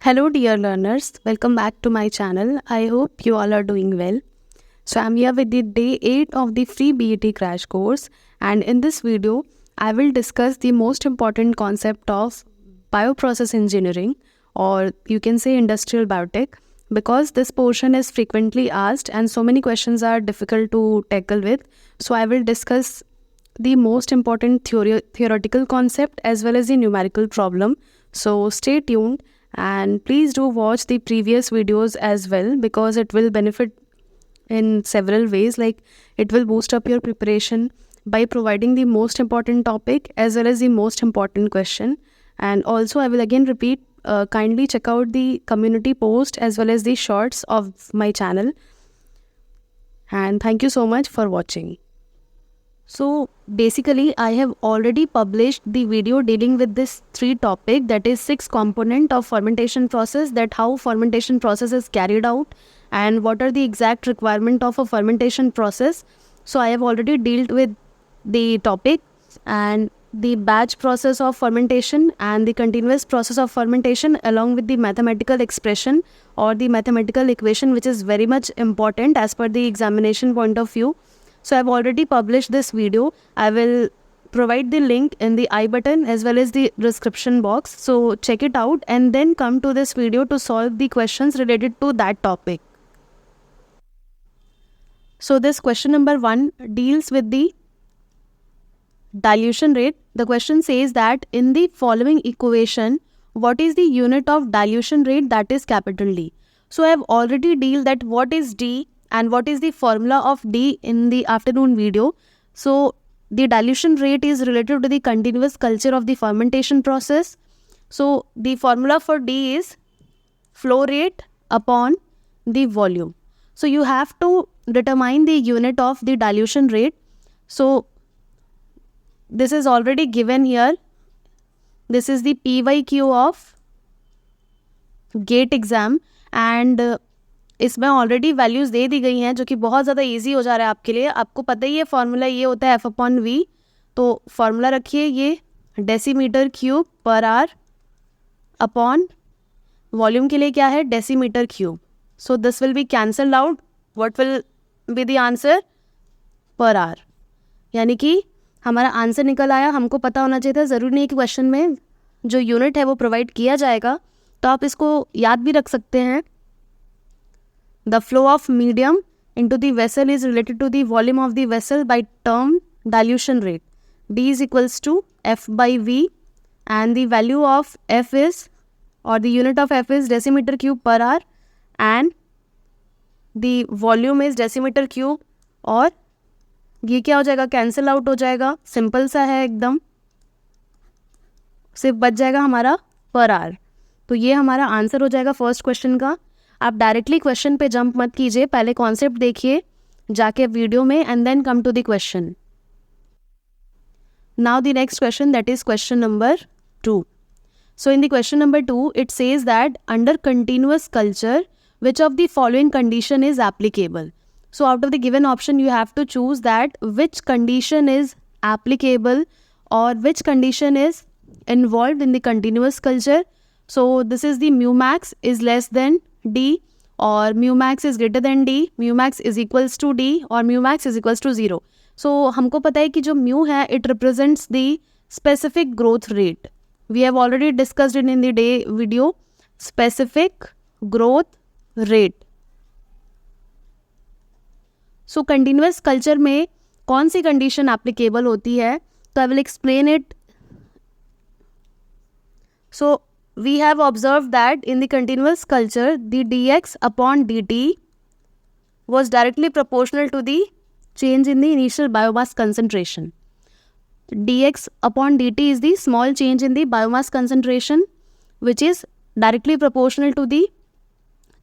Hello, dear learners. Welcome back to my channel. I hope you all are doing well. So, I'm here with the day 8 of the free BET crash course, and in this video, I will discuss the most important concept of bioprocess engineering, or you can say industrial biotech, because this portion is frequently asked and so many questions are difficult to tackle with. So, I will discuss the most important theoretical concept as well as the numerical problem. So, stay tuned. And please do watch the previous videos as well, because it will benefit in several ways. Like, it will boost up your preparation by providing the most important topic as well as the most important question. And also, I will again repeat, kindly check out the community post as well as the shorts of my channel. And thank you so much for watching. So basically, I have already published the video dealing with this 3 topic, that is 6 component of fermentation process, that how fermentation process is carried out and what are the exact requirement of a fermentation process. So I have already dealt with the topic and the batch process of fermentation and the continuous process of fermentation, along with the mathematical expression or the mathematical equation, which is very much important as per the examination point of view. So I've already published this video. I will provide the link in the I button as well as the description box. So check it out and then come to this video to solve the questions related to that topic. So this question number 1 deals with the dilution rate. The question says that in the following equation, what is the unit of dilution rate, that is capital D. So I have already dealt that what is D and what is the formula of D in the afternoon video. So the dilution rate is related to the continuous culture of the fermentation process. So the formula for D is flow rate upon the volume. So you have to determine the unit of the dilution rate. So this is already given here. This is the PYQ of GATE exam and इसमें already values दे दी गई हैं, जो कि बहुत ज़्यादा easy हो जा रहा है आपके लिए. आपको पता ही है फॉर्मूला ये होता है F/V. तो फॉर्मूला रखिए ये डेसीमीटर क्यूब पर आर अपॉन वॉल्यूम के लिए क्या है decimetre cube. So this will be cancelled out. What will be the answer? पर आर. यानी कि हमारा आंसर निकल आया. हमको पता होना चाहिए था. ज़रूरी नहीं कि क्वेश्चन में जो यूनिट है वो प्रोवाइड किया जाएगा, तो आप इसको याद भी रख सकते हैं. The flow of medium into the vessel is related to the volume of the vessel by term dilution rate. D is equals to F by V, and the value of F is, or the unit of F is decimeter cube per hour, and the volume is decimeter cube. और ये क्या हो जाएगा? Cancel out हो जाएगा. Simple सा है एकदम. सिर्फ बच जाएगा हमारा पर आवर. तो ये हमारा आंसर हो जाएगा फर्स्ट क्वेश्चन का. आप डायरेक्टली क्वेश्चन पे जंप मत कीजिए, पहले कॉन्सेप्ट देखिए जाके वीडियो में and then come to the question. Now the next question, that is question number 2. So in the question number 2 it says that under continuous culture which of the following condition is applicable. So out of the given option you have to choose that which condition is applicable और which condition is involve in the continuous culture. So this is the mu max is less than D or mu max is greater than D, mu max is equals to D or mu max is equals to 0. So हमको पता है कि जो mu है it represents the specific growth rate. We have already discussed it in the day video. Specific growth rate. So continuous culture में कौन सी condition applicable होती है? तो I will explain it. So we have observed that in the continuous culture, the dx upon dt was directly proportional to the change in the initial biomass concentration. Dx upon dt is the small change in the biomass concentration, which is directly proportional to the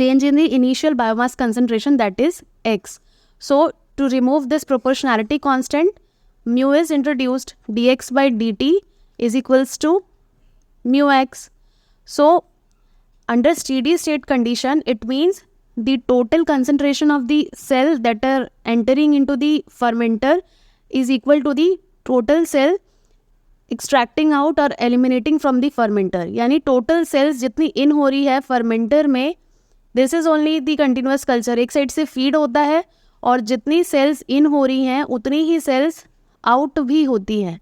change in the initial biomass concentration, that is x. So to remove this proportionality constant, mu is introduced. Dx by dt is equals to mu x. So under steady state condition, it means the total concentration of the cell that are entering into the fermenter is equal to the total cell extracting out और eliminating from the fermenter, यानी total sales जितनी इन हो रही है fermenter में, this is only the continuous culture. एक side से feed होता है और जितनी सेल्स इन हो रही हैं उतनी ही सेल्स आउट भी होती हैं।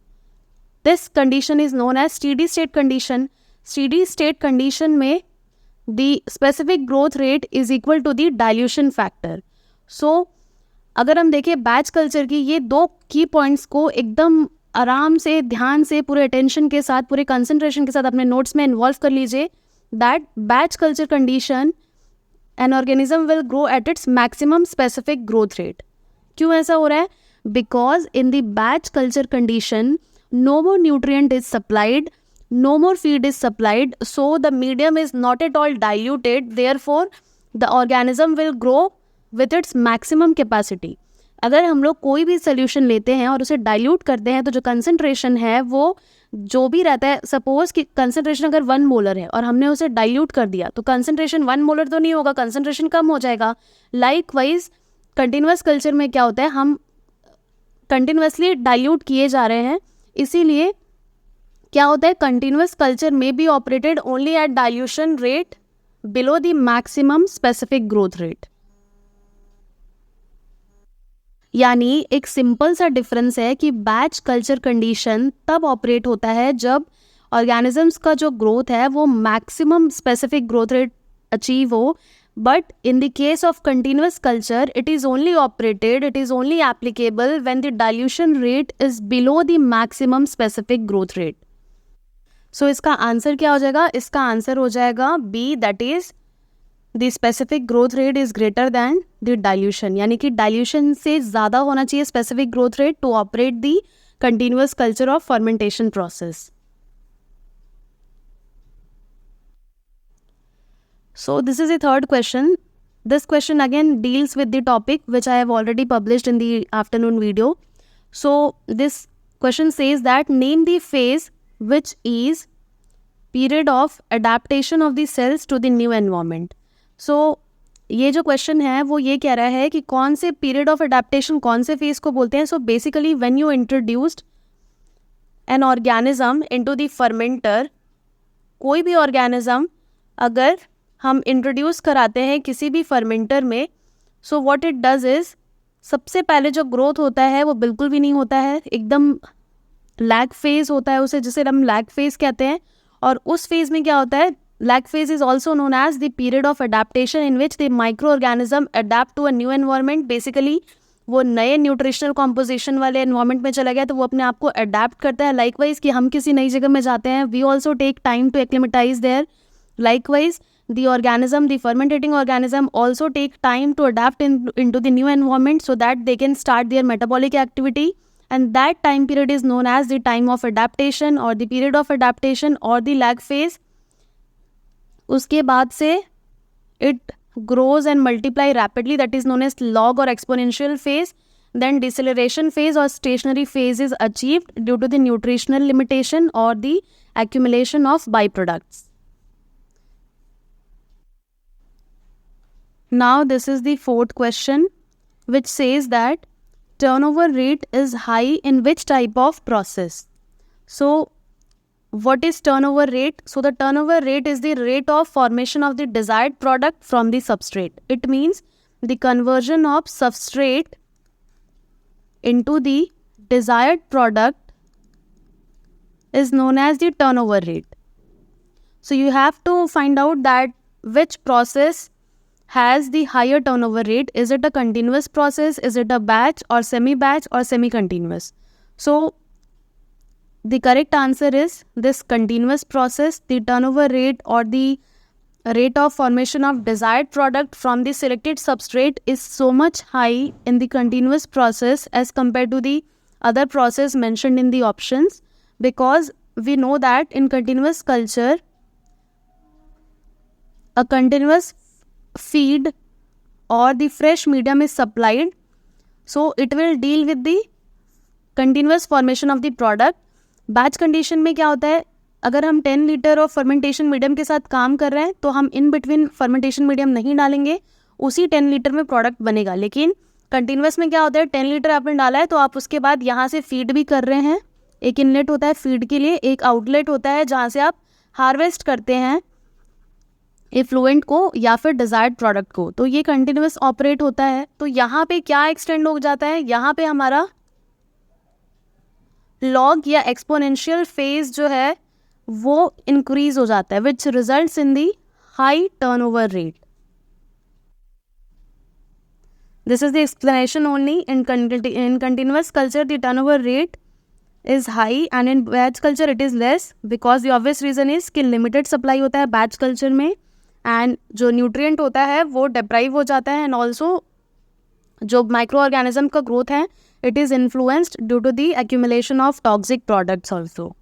This condition is known as steady state condition. Steady state condition में the specific growth rate is equal to the dilution factor. So अगर हम देखें बैच कल्चर की, ये दो की पॉइंट्स को एकदम आराम से, ध्यान से, पूरे अटेंशन के साथ, पूरे कंसंट्रेशन के साथ अपने नोट्स में इन्वॉल्व कर लीजिए। That batch culture condition an organism will grow at its maximum specific growth rate. क्यों ऐसा हो रहा है? Because in the batch culture condition no more nutrient is supplied, no more feed is supplied, so the medium is not at all diluted, therefore the organism will grow with its maximum capacity. अगर हम लोग कोई भी solution लेते हैं और उसे dilute करते हैं तो जो कंसंट्रेशन है वो जो भी रहता है, सपोज कि कंसंट्रेशन अगर 1 मोलर है और हमने उसे डाइल्यूट कर दिया तो कंसंट्रेशन 1 मोलर तो नहीं होगा, कंसंट्रेशन कम हो जाएगा। लाइकवाइज कंटिन्यूस कल्चर में क्या होता है, हम कंटिन्यूसली डाइल्यूट किए जा रहे हैं, इसीलिए क्या होता है, कंटिन्यूस कल्चर में be operated only at dilution rate below the maximum specific growth rate. यानी एक सिंपल सा डिफरेंस है कि बैच कल्चर कंडीशन तब ऑपरेट होता है जब ऑर्गेनिजम्स का जो ग्रोथ है वो maximum specific growth rate achieve हो, but in the case of continuous culture it is only operated, it is only applicable when the dilution rate is below the maximum specific growth rate. So इसका answer क्या हो जाएगा? इसका answer हो जाएगा B, that is the specific growth rate is greater than the dilution, यानी कि dilution से ज़्यादा होना चाहिए specific growth rate to operate the continuous culture of fermentation process. So this is the third question. This question again deals with the topic which I have already published in the afternoon video. So this question says that name the phase which is period of adaptation of the cells to the new environment. So ये जो question है वो ये कह रहा है कि कौन से पीरियड ऑफ अडेप्टेशन, कौन से फेज को बोलते हैं। So basically when you introduced an organism into the fermenter, कोई भी ऑर्गेनिज्म अगर हम इंट्रोड्यूस कराते हैं किसी भी फर्मेंटर में, so what it does is, सबसे पहले जो ग्रोथ होता है वो बिल्कुल भी नहीं होता है, एकदम लैग फेज होता है उसे, जिसे हम लैग फेज कहते हैं। और उस फेज में क्या होता है, lag phase is also known as the period of adaptation in which the micro organism adapt to a new environment. Basically वो नए न्यूट्रिशनल कॉम्पोजिशन वाले एनवायरनमेंट में चला गया तो वो अपने आप को अडेप्ट करता है। लाइकवाइज कि हम किसी नई जगह में जाते हैं, we also take time to acclimatise there. Likewise, the organism, the fermentating organism also take time to adapt into the new environment so that they can start their metabolic activity, and that time period is known as the time of adaptation or the period of adaptation or the lag phase. उसके बाद से it grows and multiply rapidly, that is known as log or exponential phase. Then deceleration phase or stationary phase is achieved due to the nutritional limitation or the accumulation of byproducts. Now this is the fourth question which says that turnover rate is high in which type of process. So what is turnover rate? So the turnover rate is the rate of formation of the desired product from the substrate. It means the conversion of substrate into the desired product is known as the turnover rate. So you have to find out that which process has the higher turnover rate. Is it a continuous process? Is it a batch or semi-batch or semi-continuous? So the correct answer is this continuous process. The turnover rate or the rate of formation of desired product from the selected substrate is so much high in the continuous process as compared to the other process mentioned in the options, because we know that in continuous culture a continuous feed or the fresh medium is supplied, so it will deal with the continuous formation of the product. Batch condition में क्या होता है, अगर हम 10 litre of fermentation medium के साथ काम कर रहे हैं तो हम इन बिटवीन फर्मेंटेशन मीडियम नहीं डालेंगे, उसी 10 लीटर में प्रोडक्ट बनेगा। लेकिन कंटिन्यूस में क्या होता है, 10 लीटर आपने डाला है तो आप उसके बाद यहाँ से फीड भी कर रहे हैं एक इनलेट होता है फीड के लिए, एक आउटलेट होता है जहाँ से आप हार्वेस्ट करते हैं इफ्लुएंट को या फिर डिजायर्ड प्रोडक्ट को। तो ये कंटिन्यूस ऑपरेट होता है। तो यहाँ पे क्या एक्सटेंड हो जाता है, यहाँ पे हमारा लॉग या एक्सपोनेंशियल फेज जो है वो इंक्रीज हो जाता है, which results in the high turnover rate. This is the explanation only. In continuous culture, the turnover rate is high and in batch culture it is less because the obvious reason is कि limited supply होता है batch culture में and जो nutrient होता है वो deprive हो जाता है and also जो microorganism का growth है it is influenced due to the accumulation of toxic products also.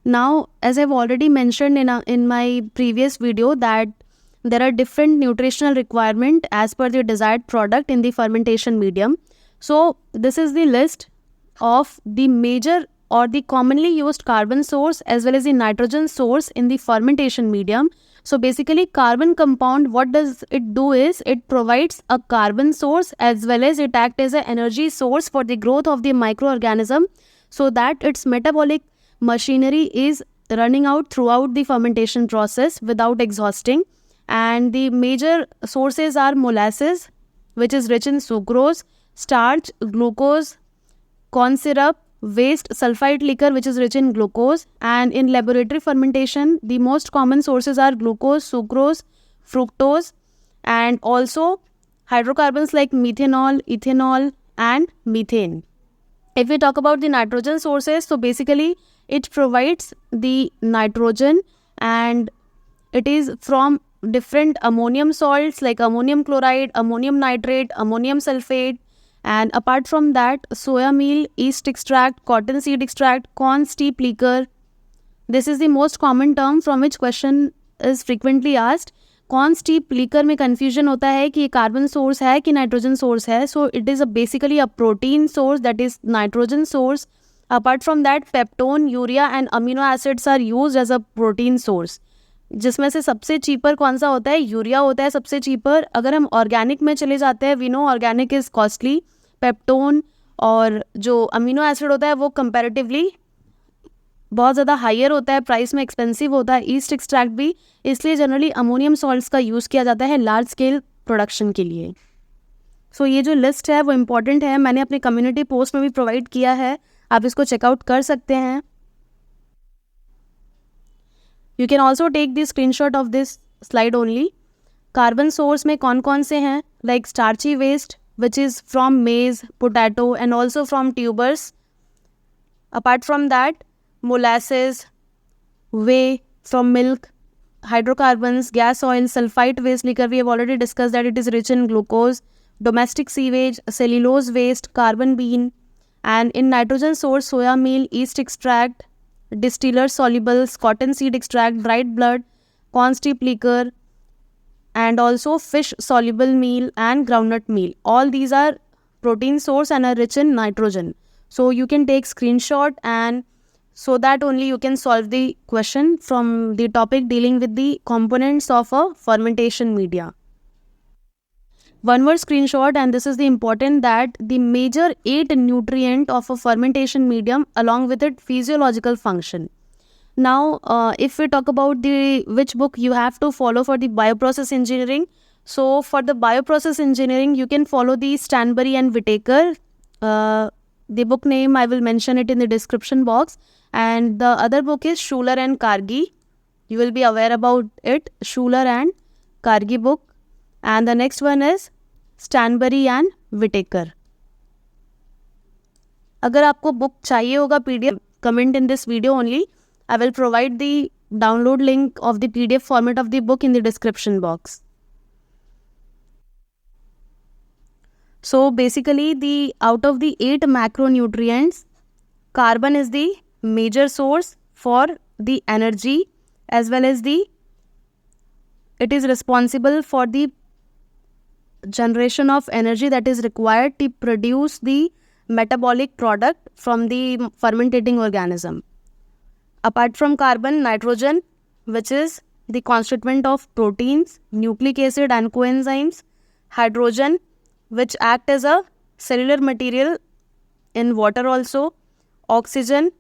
Now, as I've already mentioned in my previous video that there are different nutritional requirement as per the desired product in the fermentation medium. So this is the list of the major or the commonly used carbon source as well as the nitrogen source in the fermentation medium. So basically carbon compound, what does it do is it provides a carbon source as well as it acts as an energy source for the growth of the microorganism so that its metabolic machinery is running out throughout the fermentation process without exhausting. And the major sources are molasses, which is rich in sucrose, starch, glucose, corn syrup, waste sulfite liquor, which is rich in glucose. And in laboratory fermentation, the most common sources are glucose, sucrose, fructose, and also hydrocarbons like methanol, ethanol, and methane. If we talk about the nitrogen sources, so basically it provides the nitrogen and it is from different ammonium salts like ammonium chloride, ammonium nitrate, ammonium sulfate, and apart from that soya meal, yeast extract, cotton seed extract, corn steep liquor. This is the most common term from which question is frequently asked. Corn steep liquor में confusion होता है कि ये carbon source है कि nitrogen source है. So it is basically a protein source that is nitrogen source. Apart from that peptone, urea and amino acids are use as a protein source. जिसमें से सबसे चीपर कौन सा होता है? यूरिया होता है सबसे चीपर. अगर हम ऑर्गेनिक में चले जाते हैं, we know organic is costly. Peptone और जो अमीनो एसिड होता है वो कंपैरेटिवली बहुत ज़्यादा हायर होता है, प्राइस में एक्सपेंसिव होता है. ईस्ट एक्सट्रैक्ट भी, इसलिए जनरली अमोनियम सॉल्ट्स का यूज़ किया जाता है लार्ज स्केल प्रोडक्शन के लिए. सो ये जो लिस्ट है वो इम्पॉर्टेंट है, मैंने अपने कम्युनिटी पोस्ट में भी प्रोवाइड किया है, आप इसको चेकआउट कर सकते हैं. You can also take the screenshot of this slide only. Carbon source में कौन कौन से हैं? Like starchy waste which is from maize, potato and also from tubers. Apart from that molasses, whey from milk, hydrocarbons, gas oil, sulfite waste liquor, we have already discussed that it is rich in glucose, domestic sewage, cellulose waste, carbon bean, and in nitrogen source, soya meal, yeast extract, distillers solubles, cotton seed extract, dried blood, corn steep liquor, and also fish soluble meal and groundnut meal. All these are protein source and are rich in nitrogen. So you can take screenshot and so that only you can solve the question from the topic dealing with the components of a fermentation media. One more screenshot, and this is the important, that the major 8 nutrient of a fermentation medium along with its physiological function. Now if we talk about the which book you have to follow for the bioprocess engineering, so for the bioprocess engineering you can follow the Stanbury and Whitaker. The book name I will mention it in the description box. And the other book is Schuler and Kargi. You will be aware about it, Schuler and Kargi book. And the next one is Stanbury and Whitaker. अगर आपको book चाहिए होगा PDF, comment in this video only. I will provide the download link of the PDF format of the book in the description box. So basically out of the 8 macronutrients, carbon is the major source for the energy as well as it is responsible for the generation of energy that is required to produce the metabolic product from the fermentating organism. Apart from carbon, nitrogen, which is the constituent of proteins, nucleic acid and coenzymes, hydrogen, which act as a cellular material in water also, oxygen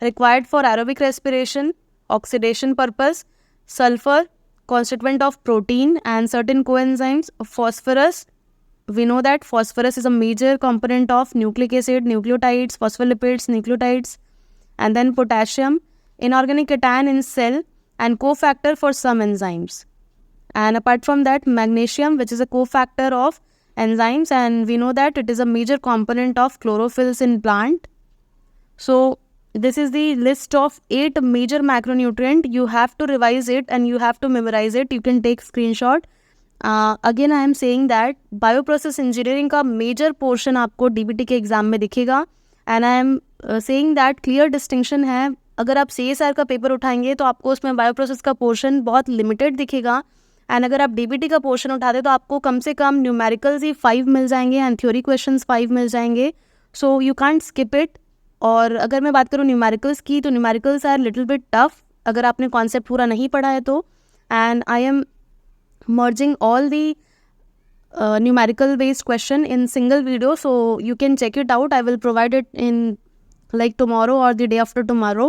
required for aerobic respiration, oxidation purpose, sulfur, constituent of protein and certain coenzymes, phosphorus. We know that phosphorus is a major component of nucleic acid, nucleotides, phospholipids, nucleotides, and then potassium, inorganic cation in cell and cofactor for some enzymes. And apart from that, magnesium, which is a cofactor of enzymes, and we know that it is a major component of chlorophylls in plant. So this is the list of 8 major macronutrient. You have to revise it and you have to memorize it. You can take screenshot. Again I am saying that bioprocess engineering का major portion आपको DBT के exam में दिखेगा. And I am saying that clear distinction है. अगर आप CSR का paper उठाएंगे तो आपको उसमें बायोप्रोसेस का पोर्शन बहुत लिमिटेड दिखेगा. एंड अगर आप DBT का पोर्शन उठाते तो आपको कम से कम न्यूमेरिकल्स ही 5 मिल जाएंगे एंड थ्योरी क्वेश्चंस 5 मिल जाएंगे. So you can't skip it. और अगर मैं बात करूँ न्यूमेरिकल्स की, तो numericals are little bit tough अगर आपने कॉन्सेप्ट पूरा नहीं पढ़ा है तो. And I am merging all the numerical based question in single video, so you can check it out. I will provide it in like tomorrow or the day after tomorrow.